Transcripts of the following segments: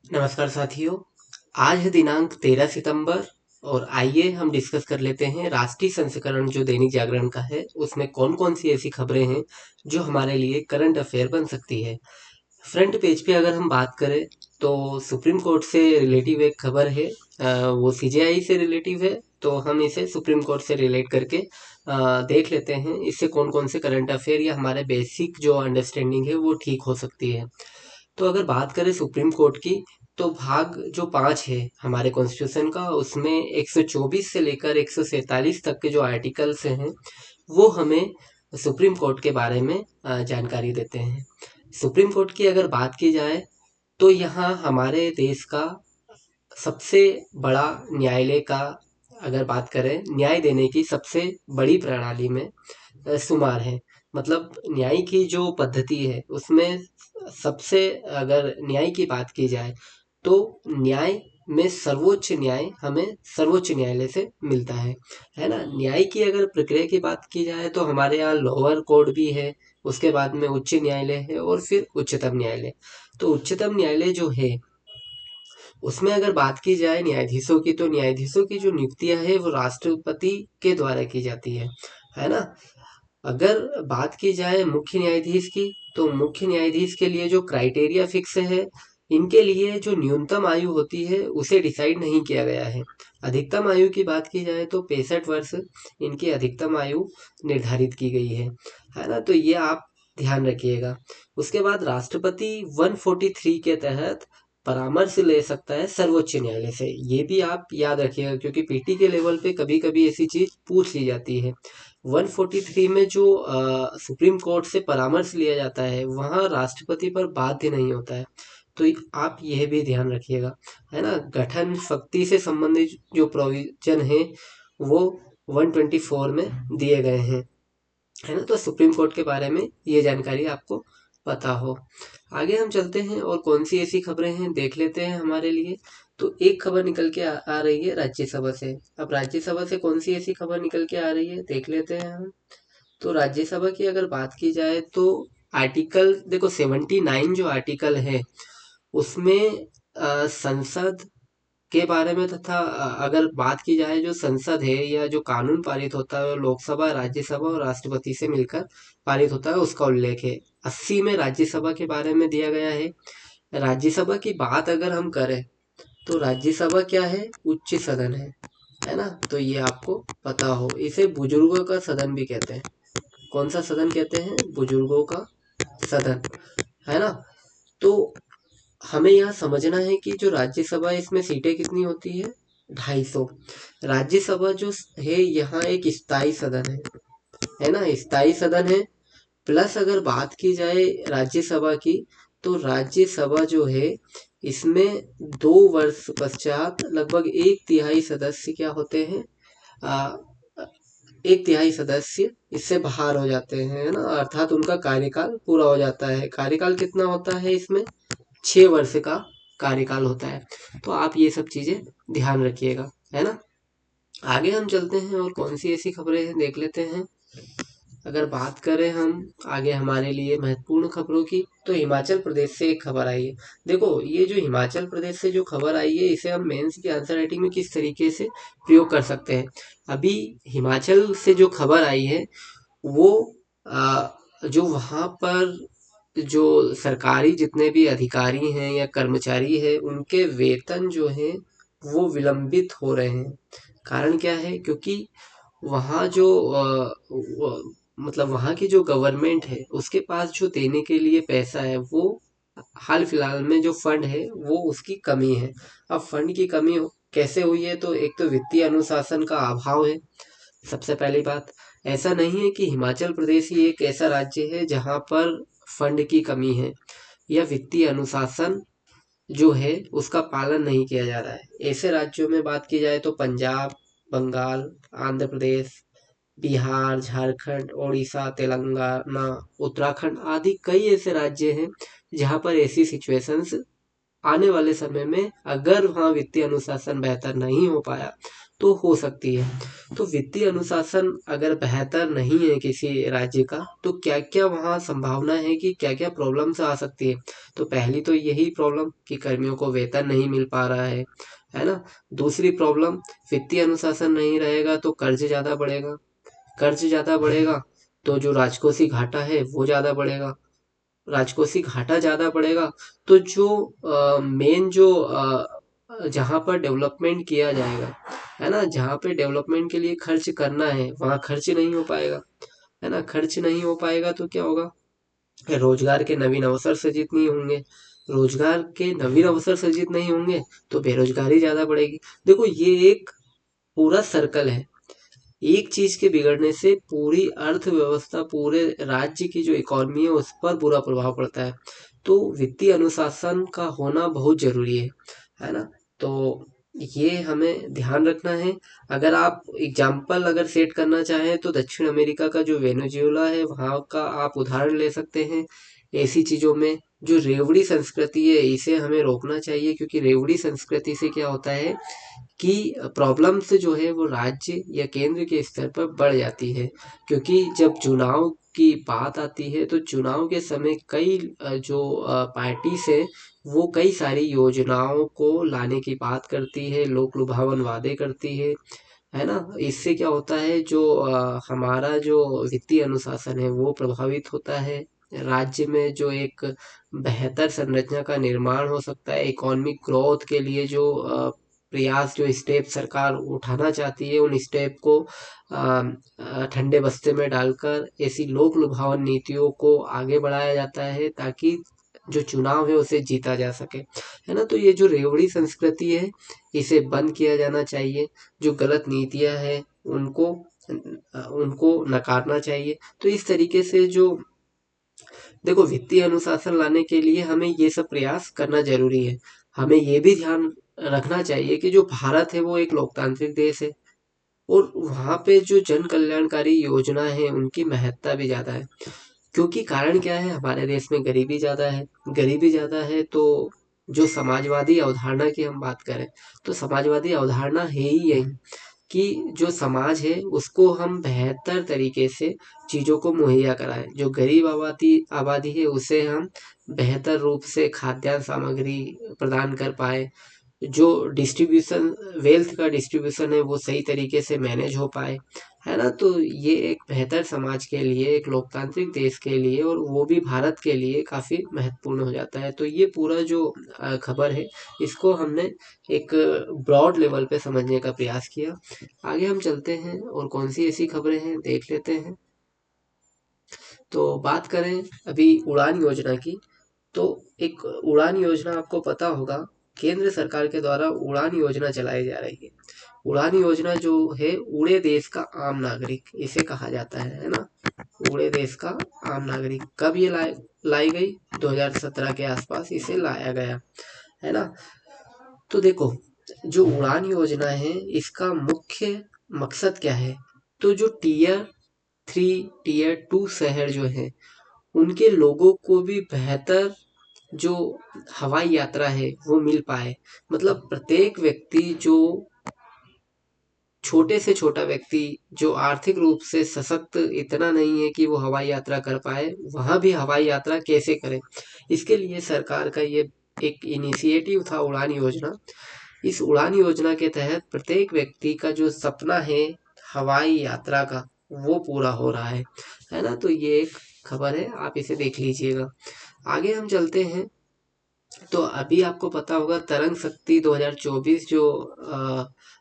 नमस्कार साथियों। आज है दिनांक 13 सितंबर और आइए हम डिस्कस कर लेते हैं राष्ट्रीय संस्करण जो दैनिक जागरण का है उसमें कौन कौन सी ऐसी खबरें हैं जो हमारे लिए करंट अफेयर बन सकती है। फ्रंट पेज पे अगर हम बात करें तो सुप्रीम कोर्ट से रिलेटिव एक खबर है। वो सीजेआई से रिलेटिव है, तो हम इसे सुप्रीम कोर्ट से रिलेट करके देख लेते हैं इससे कौन कौन से करंट अफेयर या हमारे बेसिक जो अंडरस्टैंडिंग है वो ठीक हो सकती है। तो अगर बात करें सुप्रीम कोर्ट की, तो भाग जो 5 है हमारे कॉन्स्टिट्यूशन का, उसमें 124 से लेकर 147 तक के जो आर्टिकल्स हैं वो हमें सुप्रीम कोर्ट के बारे में जानकारी देते हैं। सुप्रीम कोर्ट की अगर बात की जाए तो यहाँ हमारे देश का सबसे बड़ा न्यायालय का, अगर बात करें न्याय देने की सबसे बड़ी प्रणाली में शुमार है। मतलब न्याय की जो पद्धति है उसमें सबसे, अगर न्याय की बात की जाए तो न्याय में सर्वोच्च न्याय हमें सर्वोच्च न्यायालय से मिलता है ना। न्याय की अगर प्रक्रिया की बात की जाए तो हमारे यहाँ लोअर कोर्ट भी है, उसके बाद में उच्च न्यायालय है और फिर उच्चतम न्यायालय। तो उच्चतम न्यायालय जो है उसमें अगर बात की जाए न्यायाधीशों की, तो न्यायाधीशों की जो नियुक्तियां है वो राष्ट्रपति के द्वारा की जाती है ना। अगर बात की जाए मुख्य न्यायाधीश की, तो मुख्य न्यायाधीश के लिए जो क्राइटेरिया फिक्स है, इनके लिए जो न्यूनतम आयु होती है उसे डिसाइड नहीं किया गया है। अधिकतम आयु की बात की जाए तो 65 वर्ष इनकी अधिकतम आयु निर्धारित की गई है ना। तो ये आप ध्यान रखिएगा। उसके बाद राष्ट्रपति 143 के तहत परामर्श ले सकता है सर्वोच्च न्यायालय से, ये भी आप याद रखिएगा क्योंकि पीटी के लेवल पे कभी कभी ऐसी चीज पूछ ली जाती है। 143 में जो सुप्रीम कोर्ट से परामर्श लिया जाता है वहाँ राष्ट्रपति पर बाध्य नहीं होता है। तो आप यह भी ध्यान रखिएगा, है ना। गठन शक्ति से संबंधित जो प्रोविजन है वो 124 में दिए गए हैं, है ना। तो सुप्रीम कोर्ट के बारे में ये जानकारी आपको पता हो। आगे हम चलते हैं और कौन सी ऐसी खबरें हैं देख लेते हैं हमारे लिए। तो एक खबर निकल के आ रही है राज्यसभा से। अब राज्यसभा से कौन सी ऐसी खबर निकल के आ रही है देख लेते हैं हम। तो राज्यसभा की अगर बात की जाए तो आर्टिकल देखो 79 जो आर्टिकल है उसमें संसद के बारे में, तथा अगर बात की जाए जो संसद है या जो कानून पारित होता है वो लोकसभा, राज्यसभा और राष्ट्रपति से मिलकर पारित होता है, उसका उल्लेख है। 80 में राज्यसभा के बारे में दिया गया है। राज्यसभा की बात अगर हम करें तो राज्यसभा क्या है, उच्च सदन है ना। तो ये आपको पता हो, इसे बुजुर्गों का सदन भी कहते हैं। कौन सा सदन कहते हैं, बुजुर्गों का सदन, है ना। तो हमें यहाँ समझना है कि जो राज्यसभा इसमें सीटें कितनी होती है, 250। राज्यसभा जो है यहाँ एक स्थायी सदन है ना, स्थायी सदन है। प्लस अगर बात की जाए राज्यसभा की, तो राज्यसभा जो है इसमें 2 वर्ष पश्चात लगभग एक तिहाई सदस्य क्या होते हैं, आ, एक तिहाई सदस्य इससे बाहर हो जाते हैं, है ना। अर्थात उनका कार्यकाल पूरा हो जाता है। कार्यकाल कितना होता है इसमें, 6 वर्ष का कार्यकाल होता है। तो आप ये सब चीजें ध्यान रखिएगा, है ना। आगे हम चलते हैं और कौन सी ऐसी खबरें हैं देख लेते हैं। अगर बात करें हम आगे हमारे लिए महत्वपूर्ण खबरों की, तो हिमाचल प्रदेश से एक खबर आई है। देखो ये जो हिमाचल प्रदेश से जो खबर आई है इसे हम मेंस की आंसर राइटिंग में किस तरीके से प्रयोग कर सकते हैं। अभी हिमाचल से जो खबर आई है वो जो वहाँ पर जो सरकारी जितने भी अधिकारी हैं या कर्मचारी हैं उनके वेतन जो हैं वो विलंबित हो रहे हैं। कारण क्या है, क्योंकि वहाँ जो मतलब वहाँ की जो गवर्नमेंट है उसके पास जो देने के लिए पैसा है वो हाल फिलहाल में जो फंड है वो उसकी कमी है। अब फंड की कमी कैसे हुई है, तो एक तो वित्तीय अनुशासन का अभाव है सबसे पहली बात। ऐसा नहीं है कि हिमाचल प्रदेश ही एक ऐसा राज्य है जहाँ पर फंड की कमी है या वित्तीय अनुशासन जो है उसका पालन नहीं किया जा रहा है। ऐसे राज्यों में बात की जाए तो पंजाब, बंगाल, आंध्र प्रदेश, बिहार, झारखंड, उड़ीसा, तेलंगाना, उत्तराखंड आदि कई ऐसे राज्य हैं जहाँ पर ऐसी सिचुएशंस आने वाले समय में, अगर वहाँ वित्तीय अनुशासन बेहतर नहीं हो पाया तो हो सकती है। तो वित्तीय अनुशासन अगर बेहतर नहीं है किसी राज्य का, तो क्या-क्या वहाँ संभावना है कि क्या-क्या प्रॉब्लम्स आ सकती है। तो पहली तो यही प्रॉब्लम कि कर्मियों को वेतन नहीं मिल पा रहा है ना? दूसरी प्रॉब्लम, वित्तीय अनुशासन नहीं रहेगा तो कर्ज ज़्यादा बढ़ेगा, कर्ज ज़्यादा बढ़ेगा तो जो राजकोषीय घाटा है वो ज़्यादा बढ़ेगा, राजकोषीय घाटा ज़्यादा बढ़ेगा तो जो मेन जो जहाँ पर डेवलपमेंट किया जाएगा, है ना, जहाँ पे डेवलपमेंट के लिए खर्च करना है वहाँ खर्च नहीं हो पाएगा, है ना, खर्च नहीं हो पाएगा तो क्या होगा, रोजगार के नवीन अवसर सृजित नहीं होंगे, रोजगार के नवीन अवसर सृजित नहीं होंगे तो बेरोजगारी ज्यादा बढ़ेगी। देखो ये एक पूरा सर्कल है, एक चीज के बिगड़ने से पूरी अर्थव्यवस्था, पूरे राज्य की जो इकोनॉमी है उस पर बुरा प्रभाव पड़ता है। तो वित्तीय अनुशासन का होना बहुत जरूरी है ना? तो ये हमें ध्यान रखना है। अगर आप एग्जाम्पल अगर सेट करना चाहें तो दक्षिण अमेरिका का जो वेनेजुएला है वहाँ का आप उदाहरण ले सकते हैं। ऐसी चीजों में जो रेवड़ी संस्कृति है इसे हमें रोकना चाहिए, क्योंकि रेवड़ी संस्कृति से क्या होता है कि प्रॉब्लम्स जो है वो राज्य या केंद्र के स्तर पर बढ़ जाती है। क्योंकि जब चुनाव की बात आती है तो चुनाव के समय कई जो पार्टीज है वो कई सारी योजनाओं को लाने की बात करती है, लोक लुभावन वादे करती है ना? इससे क्या होता है, जो हमारा जो वित्तीय अनुशासन है वो प्रभावित होता है। राज्य में जो एक बेहतर संरचना का निर्माण हो सकता है, इकोनॉमिक ग्रोथ के लिए जो प्रयास, जो स्टेप सरकार उठाना चाहती है उन स्टेप को ठंडे बस्ते में डालकर ऐसी लोक लुभावन नीतियों को आगे बढ़ाया जाता है ताकि जो चुनाव है उसे जीता जा सके, है ना? तो ये जो रेवड़ी संस्कृति है इसे बंद किया जाना चाहिए। जो गलत नीतियां हैं उनको उनको नकारना चाहिए। तो इस तरीके से जो, देखो वित्तीय अनुशासन लाने के लिए हमें ये सब प्रयास करना जरूरी है। हमें ये भी ध्यान रखना चाहिए कि जो भारत है वो एक लोकतांत्रिक देश है और वहाँ पे जो जन कल्याणकारी योजना है उनकी महत्ता भी ज्यादा है। क्योंकि कारण क्या है, हमारे देश में गरीबी ज्यादा है, गरीबी ज्यादा है तो जो समाजवादी अवधारणा की हम बात करें तो समाजवादी अवधारणा है ही यही कि जो समाज है उसको हम बेहतर तरीके से चीज़ों को मुहैया कराएं। जो गरीब आबादी आबादी है उसे हम बेहतर रूप से खाद्यान्न सामग्री प्रदान कर पाए, जो डिस्ट्रीब्यूशन, वेल्थ का डिस्ट्रीब्यूशन है वो सही तरीके से मैनेज हो पाए, है ना? तो ये एक बेहतर समाज के लिए, एक लोकतांत्रिक देश के लिए और वो भी भारत के लिए काफ़ी महत्वपूर्ण हो जाता है। तो ये पूरा जो खबर है इसको हमने एक ब्रॉड लेवल पे समझने का प्रयास किया। आगे हम चलते हैं और कौन सी ऐसी खबरें हैं देख लेते हैं। तो बात करें अभी उड़ान योजना की, तो एक उड़ान योजना आपको पता होगा, केंद्र सरकार के द्वारा उड़ान योजना चलाई जा रही है। उड़ान योजना जो है उड़े देश का आम नागरिक इसे कहा जाता है ना? उड़े देश का आम नागरिक कब ये लाई गई? 2017 के आसपास इसे लाया गया, है ना? तो देखो जो उड़ान योजना है इसका मुख्य मकसद क्या है? तो जो टियर 3 टियर 2 शहर जो है उनके लोगों को भी बेहतर जो हवाई यात्रा है वो मिल पाए। मतलब प्रत्येक व्यक्ति, जो छोटे से छोटा व्यक्ति जो आर्थिक रूप से सशक्त इतना नहीं है कि वो हवाई यात्रा कर पाए, वहाँ भी हवाई यात्रा कैसे करें, इसके लिए सरकार का ये एक इनिशिएटिव था उड़ान योजना। इस उड़ान योजना के तहत प्रत्येक व्यक्ति का जो सपना है हवाई यात्रा का वो पूरा हो रहा है ना? तो ये एक खबर है, आप इसे देख लीजिएगा। आगे हम चलते हैं। तो अभी आपको पता होगा तरंग शक्ति 2024 जो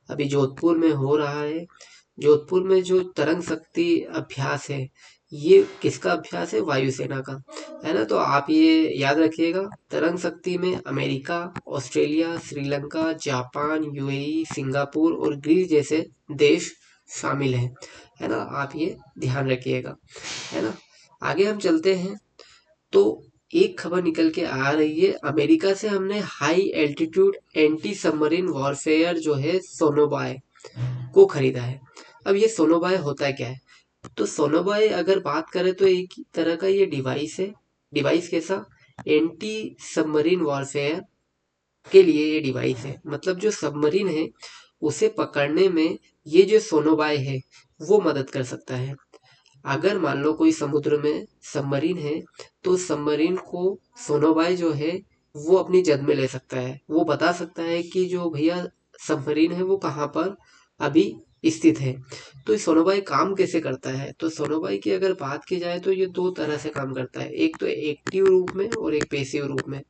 अभी जोधपुर में हो रहा है। जोधपुर में जो तरंग शक्ति अभ्यास है ये किसका अभ्यास है? वायुसेना का, है ना? तो आप ये याद रखिएगा, तरंग शक्ति में America, Australia, Sri Lanka, Japan, UAE, Singapore और ग्रीस जैसे देश शामिल हैं, है ना? आप ये ध्यान रखिएगा, है ना? आगे हम चलते हैं। तो एक खबर निकल के आ रही है, अमेरिका से हमने high altitude anti submarine warfare जो है सोनोबाय को खरीदा है। अब ये सोनोबाय होता क्या है? तो सोनोबाय अगर बात करें तो एक तरह का ये डिवाइस है। डिवाइस कैसा? एंटी सबमरीन वॉरफेयर के लिए ये डिवाइस है। मतलब जो सबमरीन है उसे पकड़ने में ये जो सोनोबाय है वो मदद कर सकता है। अगर मान लो कोई समुद्र में सबमरीन है, तो सबमरीन को सोनोबाय जो है वो अपनी जद में ले सकता है। वो बता सकता है कि जो भैया सबमरीन है वो कहाँ पर अभी स्थित है। तो ये सोनोबाई काम कैसे करता है? तो सोनोबाई की अगर बात की जाए तो ये दो तरह से काम करता है, एक तो एक्टिव रूप में और एक पैसिव रूप में।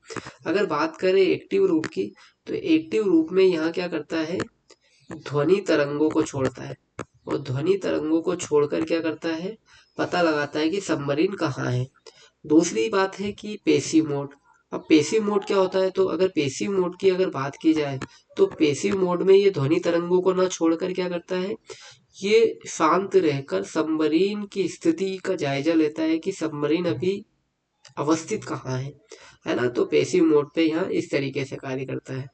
अगर बात करें एक्टिव रूप की, तो एक्टिव रूप में यहाँ क्या करता है, ध्वनि तरंगों को छोड़ता है, और ध्वनि तरंगों को छोड़कर क्या करता है, पता लगाता है कि सबमरीन कहाँ है। दूसरी बात है कि पेसिव मोड। अब पेसिव मोड क्या होता है? तो अगर पेसिव मोड की अगर बात की जाए, तो पेसिव मोड में ये ध्वनि तरंगों को ना छोड़कर क्या करता है, ये शांत रहकर सबमरीन की स्थिति का जायजा लेता है कि सबमरीन अभी अवस्थित कहाँ है ना। तो पेसिव मोड पे यहाँ इस तरीके से कार्य करता है।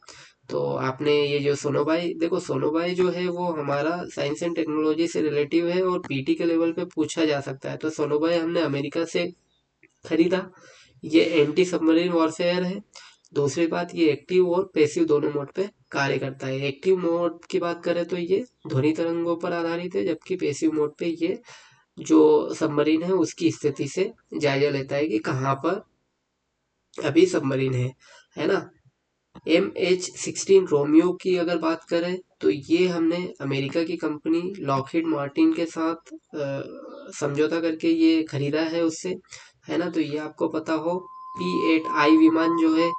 तो आपने ये जो सोनोबाई, देखो सोनोबाई जो है वो हमारा साइंस एंड टेक्नोलॉजी से रिलेटिव है और पीटी के लेवल पे पूछा जा सकता है। तो सोनोबाई हमने अमेरिका से खरीदा। ये एंटी सबमरीन वॉरफेयर है। दूसरी बात, ये एक्टिव और पैसिव दोनों मोड पे कार्य करता है। एक्टिव मोड की बात करें तो ये ध्वनि तरंगों पर आधारित है, जबकि पैसिव मोड पे ये जो सबमरीन है उसकी स्थिति से जायजा लेता है कि कहाँ पर अभी सबमरीन है ना। MH16 रोमियो की अगर बात करें, तो ये हमने अमेरिका की कंपनी लॉकहीड मार्टिन के साथ समझौता करके ये खरीदा है उससे, है ना। तो ये आपको पता हो, P8I विमान जो है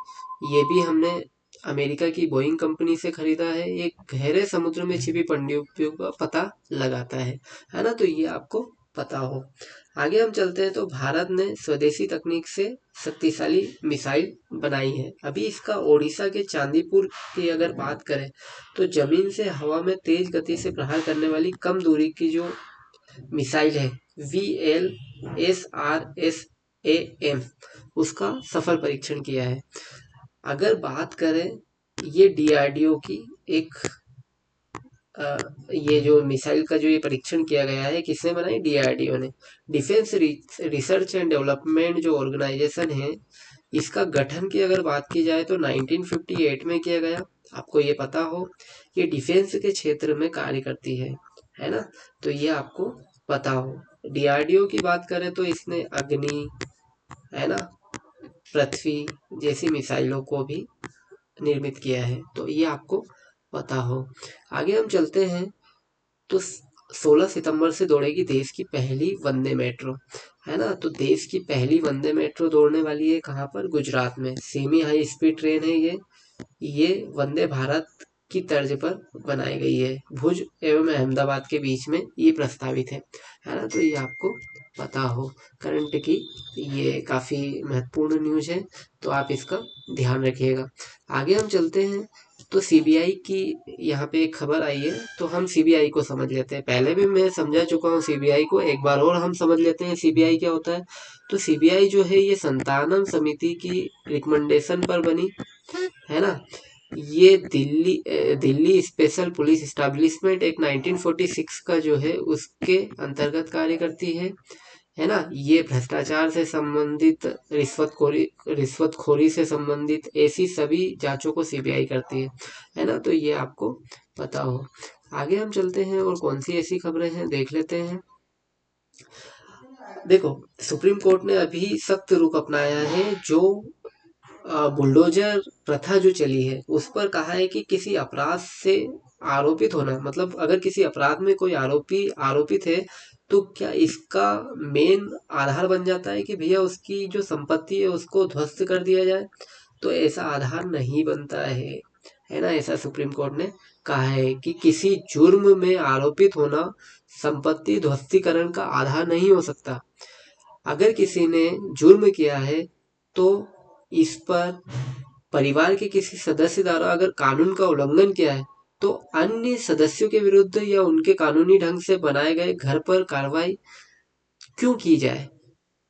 ये भी हमने अमेरिका की बोइंग कंपनी से खरीदा है। ये गहरे समुद्र में छिपी पनडुब्बियों का पता लगाता है ना। तो ये आपको पता हो। आगे हम चलते हैं, तो भारत ने स्वदेशी तकनीक से शक्तिशाली मिसाइल बनाई है। अभी इसका ओडिशा के चांदीपुर की अगर बात करें, तो जमीन से हवा में तेज गति से प्रहार करने वाली कम दूरी की जो मिसाइल है, VLSRSAM, उसका सफल परीक्षण किया है। अगर बात करें ये DRDO की एक ये जो मिसाइल का जो ये परीक्षण किया गया है, किसने बनाई? DRDO ने। डिफेंस रिसर्च एंड डेवलपमेंट जो ऑर्गेनाइजेशन है, इसका गठन की अगर बात की जाए तो 1958 में किया गया। आपको ये पता हो, ये डिफेंस के क्षेत्र में कार्य करती है ना। तो ये आपको पता हो। DRDO की बात करें तो इसने अग्नि, है ना, पृथ्वी जैसी मिसाइलों को भी निर्मित किया है। तो ये आपको पता हो। आगे हम चलते हैं, तो 16 सितंबर से दौड़ेगी देश की पहली वंदे मेट्रो, है ना। तो देश की पहली वंदे मेट्रो दौड़ने वाली है कहाँ पर? गुजरात में। सेमी हाई स्पीड ट्रेन है ये वंदे भारत की तर्ज पर बनाई गई है। भुज एवं अहमदाबाद के बीच में ये प्रस्तावित है ना। तो ये आपको पता हो। करंट की ये काफ़ी महत्वपूर्ण न्यूज़ है, तो आप इसका ध्यान रखिएगा। आगे हम चलते हैं, तो सीबीआई की यहाँ पे एक खबर आई है, तो हम सीबीआई को समझ लेते हैं। पहले भी मैं समझा चुका हूँ सीबीआई को, एक बार और हम समझ लेते हैं सीबीआई क्या होता है। तो सीबीआई जो है ये संतानम समिति की रिकमेंडेशन पर बनी, है ना। ये दिल्ली स्पेशल पुलिस एस्टेब्लिशमेंट एक 1946 का जो है उसके अंतर्गत कार्य करती है ना। ये भ्रष्टाचार से संबंधित, रिश्वतखोरी से संबंधित ऐसी सभी जांचों को सीबीआई करती है ना। तो ये आपको पता हो। आगे हम चलते हैं, और कौन सी ऐसी खबरें हैं देख लेते हैं। देखो, सुप्रीम कोर्ट ने अभी सख्त रुख अपनाया है। जो बुलडोजर प्रथा जो चली है उस पर कहा है कि किसी अपराध से आरोपित होना, मतलब अगर किसी अपराध में कोई आरोपित है, तो क्या इसका मेन आधार बन जाता है कि भैया उसकी जो संपत्ति है उसको ध्वस्त कर दिया जाए? तो ऐसा आधार नहीं बनता है ना। ऐसा सुप्रीम कोर्ट ने कहा है कि किसी जुर्म में आरोपित होना संपत्ति ध्वस्तीकरण का आधार नहीं हो सकता। अगर किसी ने जुर्म किया है, तो इस पर परिवार के किसी सदस्य द्वारा अगर कानून का उल्लंघन किया है, तो अन्य सदस्यों के विरुद्ध या उनके कानूनी ढंग से बनाए गए घर पर कार्रवाई क्यों की जाए,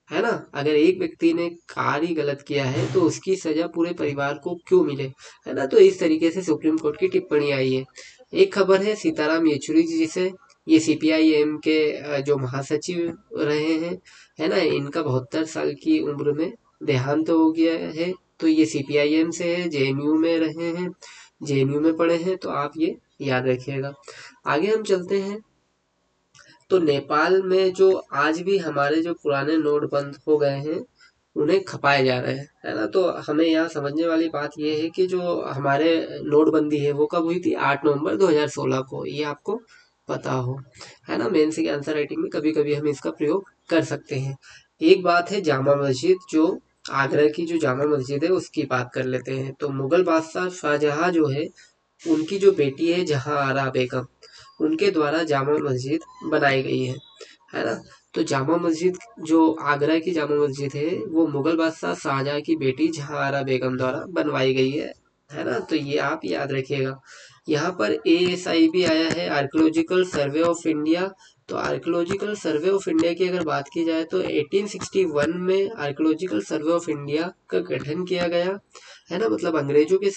है ना। अगर एक व्यक्ति ने कार्य गलत किया है तो उसकी सजा पूरे परिवार को क्यों मिले, है ना। तो इस तरीके से सुप्रीम कोर्ट की टिप्पणी आई है। एक खबर है सीताराम येचुरी जी से, ये सीपीआईएम के जो महासचिव रहे हैं, है ना। इनका 72 साल की उम्र में देहांत हो गया है। तो ये सीपीआईएम से है, जेएनयू में रहे हैं, जेएनयू में पढ़े हैं। तो आप ये याद रखिएगा। आगे हम चलते हैं, तो नेपाल में जो आज भी हमारे जो पुराने नोट बंद हो गए हैं उन्हें खपाए जा रहे हैं, है ना। तो हमें यहाँ समझने वाली बात ये है कि जो हमारे नोटबंदी है वो कब हुई थी, 8 नवंबर 2016 को, ये आपको पता हो, है ना। मेंस की आंसर राइटिंग में कभी कभी हम इसका प्रयोग कर सकते हैं। एक बात है जामा मस्जिद, जो आगरा की जो जामा मस्जिद है उसकी बात कर लेते हैं। तो मुगल बादशाह शाहजहां जो है, उनकी जो बेटी है जहां आरा बेगम, उनके द्वारा जामा मस्जिद बनाई गई है ना। तो जामा मस्जिद, जो आगरा की जामा मस्जिद है, वो मुगल बादशाह शाहजहां की बेटी जहांआरा बेगम द्वारा बनवाई गई है ना। तो ये आप याद रखिएगा। यहाँ पर ASI भी आया है, आर्कियोलॉजिकल सर्वे ऑफ इंडिया। तो आर्कियोलॉजिकल सर्वे ऑफ इंडिया की अगर बात की जाए तो 1861 में आर्कियोलॉजिकल सर्वे ऑफ इंडिया का गठन किया गया, है ना। मतलब अंग्रेजों के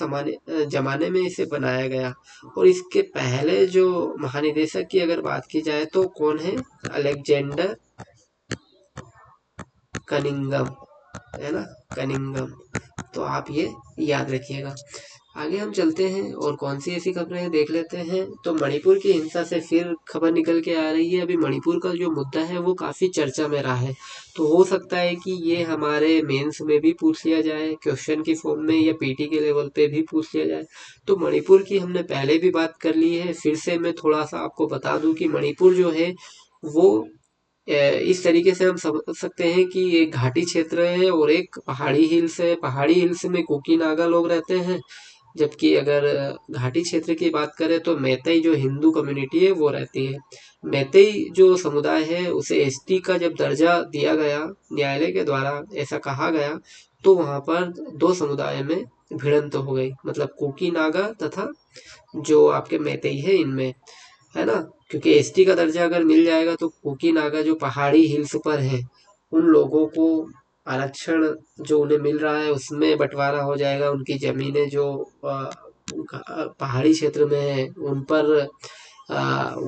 जमाने में इसे बनाया गया। और इसके पहले जो महानिदेशक की अगर बात की जाए तो कौन है, अलेक्जेंडर कनिंगम, है ना, कनिंगम। तो आप ये याद रखिएगा। आगे हम चलते हैं और कौन सी ऐसी खबरें देख लेते हैं। तो मणिपुर की हिंसा से फिर खबर निकल के आ रही है। अभी मणिपुर का जो मुद्दा है वो काफी चर्चा में रहा है, तो हो सकता है कि ये हमारे मेंस में भी पूछ लिया जाए क्वेश्चन की फॉर्म में, या PT के लेवल पे भी पूछ लिया जाए। तो मणिपुर की हमने पहले भी बात कर ली है, फिर से मैं थोड़ा सा आपको बता दूं कि मणिपुर जो है वो इस तरीके से हम समझ सकते हैं कि एक घाटी क्षेत्र है और एक पहाड़ी हिल्स है। पहाड़ी हिल्स में कुकी नागा लोग रहते हैं, जबकि अगर घाटी क्षेत्र की बात करें तो मैतेई जो हिंदू कम्युनिटी है वो रहती है। मैतेई जो समुदाय है उसे ST का जब दर्जा दिया गया न्यायालय के द्वारा, ऐसा कहा गया, तो वहां पर दो समुदाय में भिड़ंत हो गई, मतलब कुकी नागा तथा जो आपके मैतेई है इनमें, है ना। क्योंकि ST का दर्जा अगर मिल जाएगा तो कुकी नागा जो पहाड़ी हिल्स पर है उन लोगों को आरक्षण जो उन्हें मिल रहा है उसमें बंटवारा हो जाएगा। उनकी जमीनें जो पहाड़ी क्षेत्र में है उन पर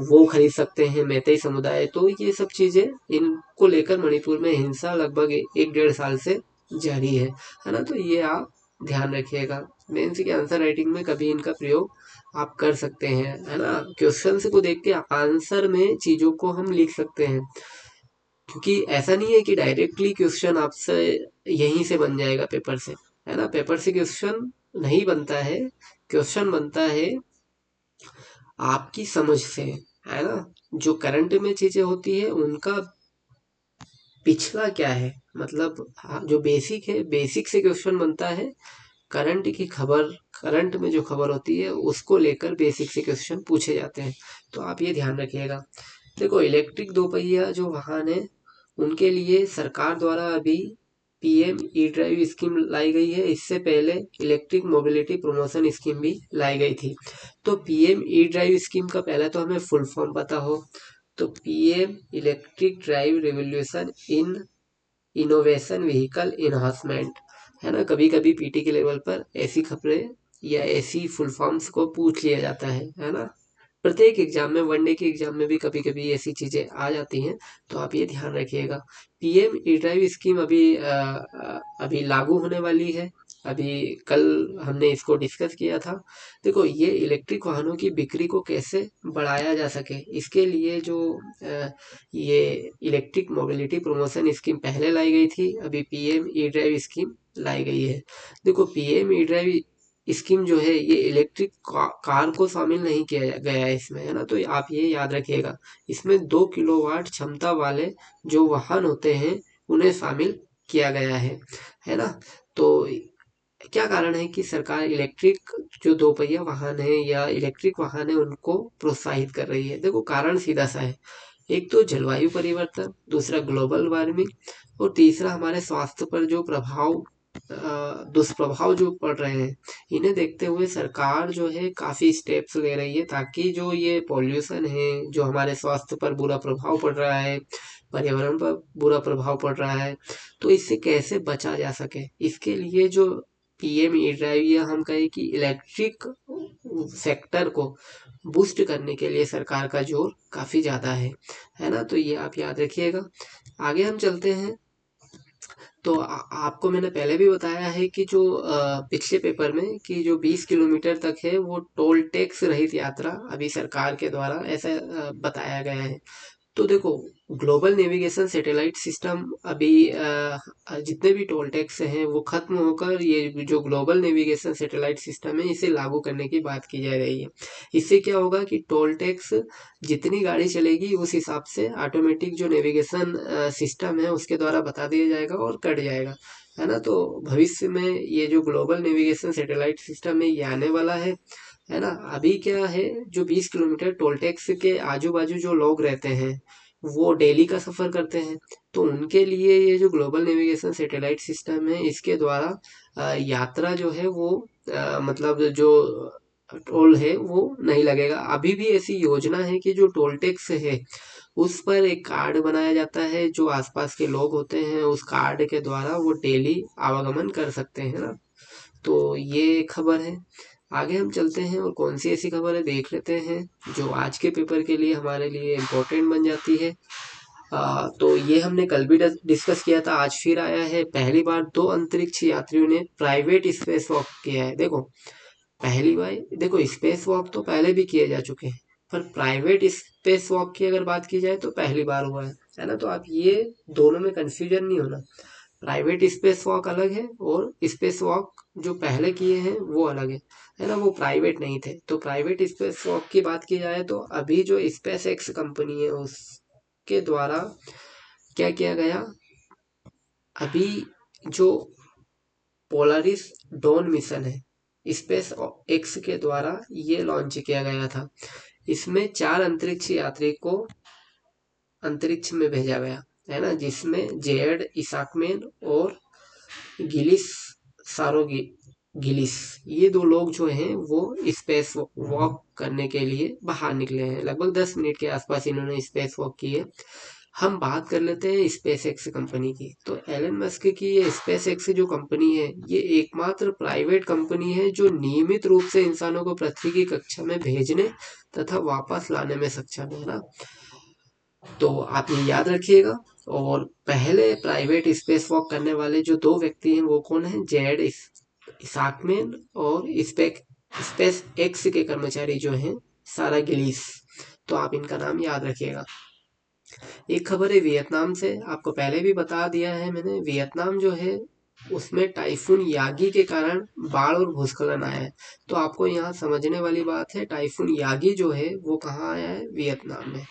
वो खरीद सकते हैं मैतेई समुदाय। तो ये सब चीजें, इनको लेकर मणिपुर में हिंसा लगभग 1-1.5 साल से जारी है ना। तो ये आप ध्यान रखिएगा। मेंस के आंसर राइटिंग में कभी इनका प्रयोग आप कर सकते हैं, है ना। क्वेश्चन को देख के आंसर में चीजों को हम लिख सकते हैं, क्योंकि ऐसा नहीं है कि डायरेक्टली क्वेश्चन आपसे यहीं से बन जाएगा पेपर से, है ना। पेपर से क्वेश्चन नहीं बनता है, क्वेश्चन बनता है आपकी समझ से, है ना। जो करंट में चीजें होती है उनका पिछला क्या है, मतलब जो बेसिक है, बेसिक से क्वेश्चन बनता है। करंट की खबर, करंट में जो खबर होती है उसको लेकर बेसिक से क्वेश्चन पूछे जाते हैं। तो आप ये ध्यान रखिएगा। देखो, इलेक्ट्रिक दोपहिया जो वाहन है उनके लिए सरकार द्वारा अभी PM-E-ड्राइव स्कीम लाई गई है। इससे पहले इलेक्ट्रिक मोबिलिटी प्रमोशन स्कीम भी लाई गई थी। तो PM-E-ड्राइव स्कीम का पहले तो हमें फुल फॉर्म पता हो। तो PM electric drive revolution in innovation vehicle enhancement, है ना। कभी कभी PT के लेवल पर ऐसी खबरें या ऐसी फुल फॉर्म्स को पूछ लिया जाता है ना। प्रत्येक एग्जाम में, वनडे के एग्जाम में भी कभी कभी ऐसी चीजें आ जाती हैं, तो आप ये ध्यान रखिएगा। PM-E-ड्राइव स्कीम अभी लागू होने वाली है। अभी कल हमने इसको डिस्कस किया था। देखो, ये इलेक्ट्रिक वाहनों की बिक्री को कैसे बढ़ाया जा सके, इसके लिए जो ये इलेक्ट्रिक मोबिलिटी प्रमोशन स्कीम पहले लाई गई थी, अभी PM-E-ड्राइव स्कीम लाई गई है। देखो, PM-E-ड्राइव स्कीम जो है ये इलेक्ट्रिक कार को शामिल नहीं किया गया है इसमें, है ना। तो आप ये याद रखिएगा, इसमें 2 किलोवाट क्षमता वाले जो वाहन होते हैं उन्हें शामिल किया गया है ना। तो क्या कारण है कि सरकार इलेक्ट्रिक जो दोपहिया वाहन है या इलेक्ट्रिक वाहन है उनको प्रोत्साहित कर रही है। देखो, कारण सीधा सा है। एक तो जलवायु परिवर्तन, दूसरा ग्लोबल वार्मिंग, और तीसरा हमारे स्वास्थ्य पर जो दुष्प्रभाव जो पड़ रहे हैं, इन्हें देखते हुए सरकार जो है काफी स्टेप्स ले रही है, ताकि जो ये पॉल्यूशन है, जो हमारे स्वास्थ्य पर बुरा प्रभाव पड़ रहा है, पर्यावरण पर बुरा प्रभाव पड़ रहा है, तो इससे कैसे बचा जा सके, इसके लिए जो PM-E-ड्राइव, या हम कहें कि इलेक्ट्रिक सेक्टर को बूस्ट करने के लिए सरकार का जोर काफी ज्यादा है ना। तो ये आप याद रखिएगा। आगे हम चलते हैं। तो आपको मैंने पहले भी बताया है कि जो पिछले पेपर में कि जो 20 किलोमीटर तक है वो टोल टैक्स रहित यात्रा अभी सरकार के द्वारा ऐसा बताया गया है। तो देखो, ग्लोबल नेविगेशन सैटेलाइट सिस्टम अभी जितने भी टोल टैक्स हैं वो खत्म होकर ये जो ग्लोबल नेविगेशन सैटेलाइट सिस्टम है इसे लागू करने की बात की जा रही है। इससे क्या होगा कि टोल टैक्स जितनी गाड़ी चलेगी उस हिसाब से ऑटोमेटिक जो नेविगेशन सिस्टम है उसके द्वारा बता दिया जाएगा और कट जाएगा, है ना। तो भविष्य में ये जो ग्लोबल नेविगेशन सैटेलाइट सिस्टम है ये आने वाला है ना। अभी क्या है, जो 20 किलोमीटर टोल टैक्स के आजू बाजू जो लोग रहते हैं वो डेली का सफर करते हैं, तो उनके लिए ये जो ग्लोबल नेविगेशन सैटेलाइट सिस्टम है इसके द्वारा यात्रा जो है वो मतलब जो टोल है वो नहीं लगेगा। अभी भी ऐसी योजना है कि जो टोल टैक्स है उस पर एक कार्ड बनाया जाता है, जो आसपास के लोग होते हैं उस कार्ड के द्वारा वो डेली आवागमन कर सकते हैं ना। तो ये खबर है। आगे हम चलते हैं और कौन सी ऐसी खबर है देख लेते हैं जो आज के पेपर के लिए हमारे लिए इम्पोर्टेंट बन जाती है। तो ये हमने कल भी डिस्कस किया था, आज फिर आया है। पहली बार 2 अंतरिक्ष यात्रियों ने प्राइवेट स्पेस वॉक किया है। देखो, पहली बार, देखो स्पेस वॉक तो पहले भी किए जा चुके हैं, पर प्राइवेट स्पेस वॉक की अगर बात की जाए तो पहली बार हुआ है ना। तो आप ये दोनों में कंफ्यूजन नहीं होना। प्राइवेट स्पेस वॉक अलग है और स्पेस वॉक जो पहले किए हैं वो अलग है ना। वो प्राइवेट नहीं थे। तो प्राइवेट स्पेस वॉक की बात की जाए तो अभी जो स्पेस एक्स कंपनी है उसके द्वारा क्या किया गया, अभी जो पोलारिस डॉन मिशन है स्पेस एक्स के द्वारा ये लॉन्च किया गया था। इसमें 4 अंतरिक्ष यात्री को अंतरिक्ष में भेजा गया, है ना, जिसमें जेड इसाकमैन और गिलिस सारो गिलिस, ये 2 लोग जो हैं वो स्पेस वॉक करने के लिए बाहर निकले हैं। लगभग 10 मिनट के आसपास इन्होंने स्पेस वॉक की है। हम बात कर लेते हैं स्पेस एक्स कंपनी की। तो एलन मस्क की ये स्पेस एक्स जो कंपनी है ये एकमात्र प्राइवेट कंपनी है जो नियमित रूप से इंसानों को पृथ्वी की कक्षा में भेजने तथा वापस लाने में सक्षम है ना। तो आप ये याद रखिएगा। और पहले प्राइवेट स्पेस वॉक करने वाले जो 2 व्यक्ति हैं वो कौन है, जेड इसाकमैन और स्पेस एक्स के कर्मचारी जो हैं सारा गिलीस। तो आप इनका नाम याद रखिएगा। एक खबर है वियतनाम से, आपको पहले भी बता दिया है मैंने। वियतनाम जो है उसमें टाइफून यागी के कारण बाढ़ और भूस्खलन आया है। तो आपको यहाँ समझने वाली बात है, टाइफून यागी जो है वो कहाँ आया है, वियतनाम में,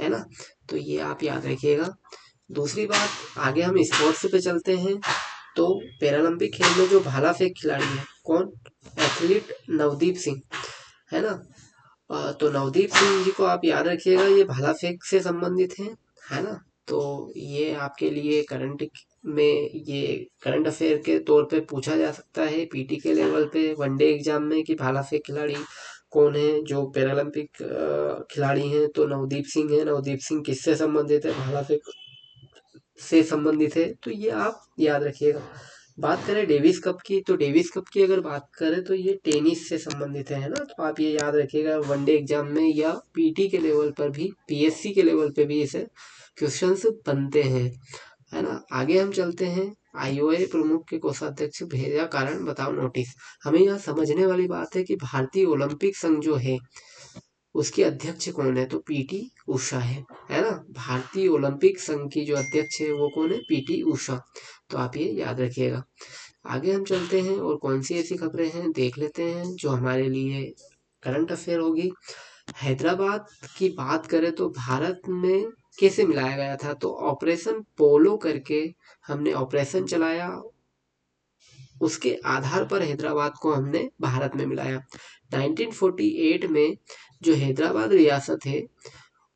है ना। तो ये आप याद रखिएगा। दूसरी बात, आगे हम स्पोर्ट्स पे चलते हैं। तो पैरालंपिक खेल में जो भाला फेंक खिलाड़ी है कौन, एथलीट नवदीप सिंह, है ना। तो नवदीप सिंह जी को आप याद रखिएगा, ये भाला फेंक से संबंधित हैं, है ना। तो ये आपके लिए करंट में ये करंट अफेयर के तौर पे पूछा जा सकता है पीटी के लेवल पे वनडे एग्जाम में कि भाला फेंक खिलाड़ी कौन है जो पैरालंपिक खिलाड़ी हैं। तो नवदीप सिंह है। नवदीप सिंह किससे संबंधित है, भाला फेंक से संबंधित है। तो ये आप याद रखिएगा। बात करें डेविस कप की, तो डेविस कप की अगर बात करें तो ये टेनिस से संबंधित है ना। तो आप ये याद रखिएगा वनडे एग्जाम में या पीटी के लेवल पर भी, पीएससी के लेवल पे भी इसे क्वेश्चंस बनते हैं, है ना। आगे हम चलते हैं। आईओए प्रमुख के कोषाध्यक्ष भेजा कारण बताओ नोटिस। हमें यहाँ समझने वाली बात है कि भारतीय ओलंपिक संघ जो है उसके अध्यक्ष कौन है, तो पीटी उषा है ना। भारतीय ओलंपिक संघ की जो अध्यक्ष है वो कौन है, पीटी उषा। तो आप ये याद रखिएगा। आगे हम चलते हैं और कौन सी ऐसी खबरें हैं देख लेते हैं जो हमारे लिए करंट अफेयर होगी। हैदराबाद की बात करें तो भारत में कैसे मिलाया गया था, तो ऑपरेशन पोलो करके हमने ऑपरेशन चलाया, उसके आधार पर हैदराबाद को हमने भारत में मिलाया। 1948 में जो हैदराबाद रियासत है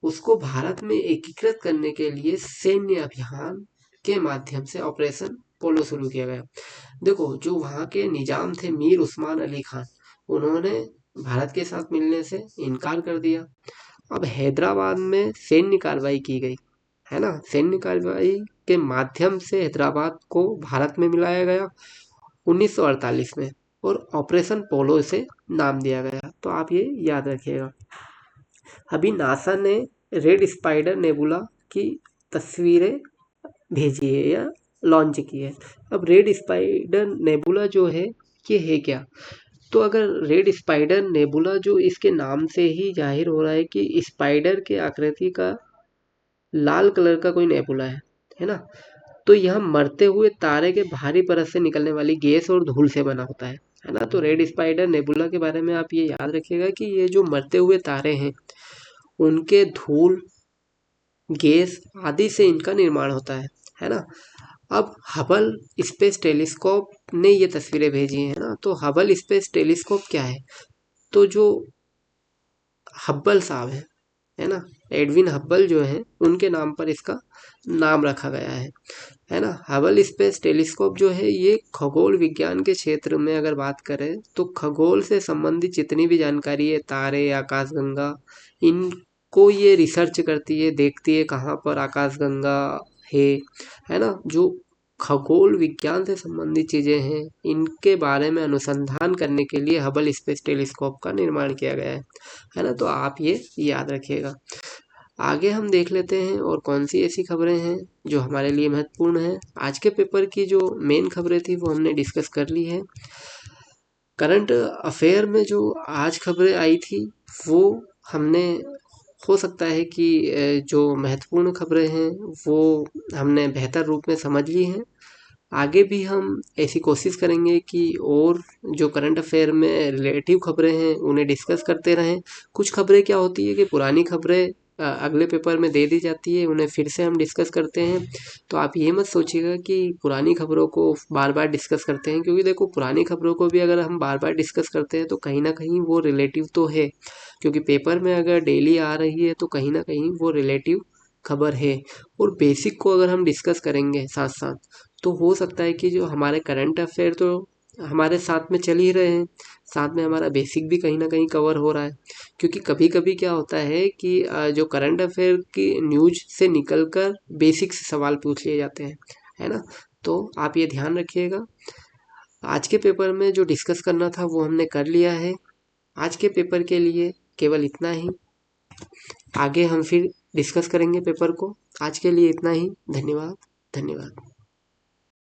उसको भारत में एकीकृत करने के लिए सैन्य अभियान के माध्यम से ऑपरेशन पोलो शुरू किया गया। देखो, जो वहाँ के निजाम थे मीर उस्मान अली खान, उन्होंने भारत के साथ मिलने से इनकार कर दिया। अब हैदराबाद में सैन्य कार्रवाई की गई, है ना। सैन्य कार्रवाई के माध्यम से हैदराबाद को भारत में मिलाया गया 1948 में, और ऑपरेशन पोलो से नाम दिया गया। तो आप ये याद रखिएगा। अभी नासा ने रेड स्पाइडर नेबुला की तस्वीरें भेजी है या लॉन्च की है। अब रेड स्पाइडर नेबुला जो है ये है क्या? तो अगर रेड स्पाइडर नेबुला जो इसके नाम से ही जाहिर हो रहा है कि स्पाइडर के आकृति का लाल कलर का कोई नेबुला है ना? तो यह मरते हुए तारे के बाहरी परत से निकलने वाली गैस और धूल से बना होता है ना? तो रेड स्पाइडर नेबुला के बारे में आप ये याद रखिएगा कि ये जो मरते हुए तारे हैं उनके धूल, गैस आदि से इनका निर्माण होता है ना? अब हबल स्पेस टेलीस्कोप ने ये तस्वीरें भेजी है ना, तो हबल स्पेस टेलीस्कोप क्या है? तो जो हब्बल साहब है ना, एडविन हब्बल जो है उनके नाम पर इसका नाम रखा गया है ना? हबल स्पेस टेलीस्कोप जो है ये खगोल विज्ञान के क्षेत्र में अगर बात करें तो खगोल से संबंधित जितनी भी जानकारी है, तारे, आकाशगंगा, इनको ये रिसर्च करती है, देखती है कहाँ पर आकाशगंगा है ना? जो खगोल विज्ञान से संबंधित चीज़ें हैं इनके बारे में अनुसंधान करने के लिए हबल स्पेस टेलीस्कोप का निर्माण किया गया है ना? तो आप ये याद रखिएगा। आगे हम देख लेते हैं और कौन सी ऐसी खबरें हैं जो हमारे लिए महत्वपूर्ण है। आज के पेपर की जो मेन खबरें थी वो हमने डिस्कस कर ली है। करंट अफेयर में जो आज खबरें आई थी वो हमने हो सकता है कि जो महत्वपूर्ण खबरें हैं वो हमने बेहतर रूप में समझ ली हैं। आगे भी हम ऐसी कोशिश करेंगे कि और जो करंट अफेयर में रिलेटिव खबरें हैं उन्हें डिस्कस करते रहें। कुछ खबरें क्या होती है कि पुरानी खबरें अगले पेपर में दे दी जाती है, उन्हें फिर से हम डिस्कस करते हैं। तो आप ये मत सोचिएगा कि पुरानी खबरों को बार बार डिस्कस करते हैं, क्योंकि देखो पुरानी खबरों को भी अगर हम बार बार डिस्कस करते हैं तो कहीं ना कहीं वो रिलेटिव तो है, क्योंकि पेपर में अगर डेली आ रही है तो कहीं ना कहीं वो रिलेटिव खबर है। और बेसिक को अगर हम डिस्कस करेंगे साथ साथ तो हो सकता है कि जो हमारे करंट अफेयर तो हमारे साथ में चल ही रहे हैं, साथ में हमारा बेसिक भी कहीं ना कहीं कवर हो रहा है। क्योंकि कभी कभी क्या होता है कि जो करंट अफेयर की न्यूज से निकलकर बेसिक से सवाल पूछ लिए जाते हैं, है ना? तो आप ये ध्यान रखिएगा। आज के पेपर में जो डिस्कस करना था वो हमने कर लिया है। आज के पेपर के लिए केवल इतना ही। आगे हम फिर डिस्कस करेंगे पेपर को। आज के लिए इतना ही। धन्यवाद। धन्यवाद।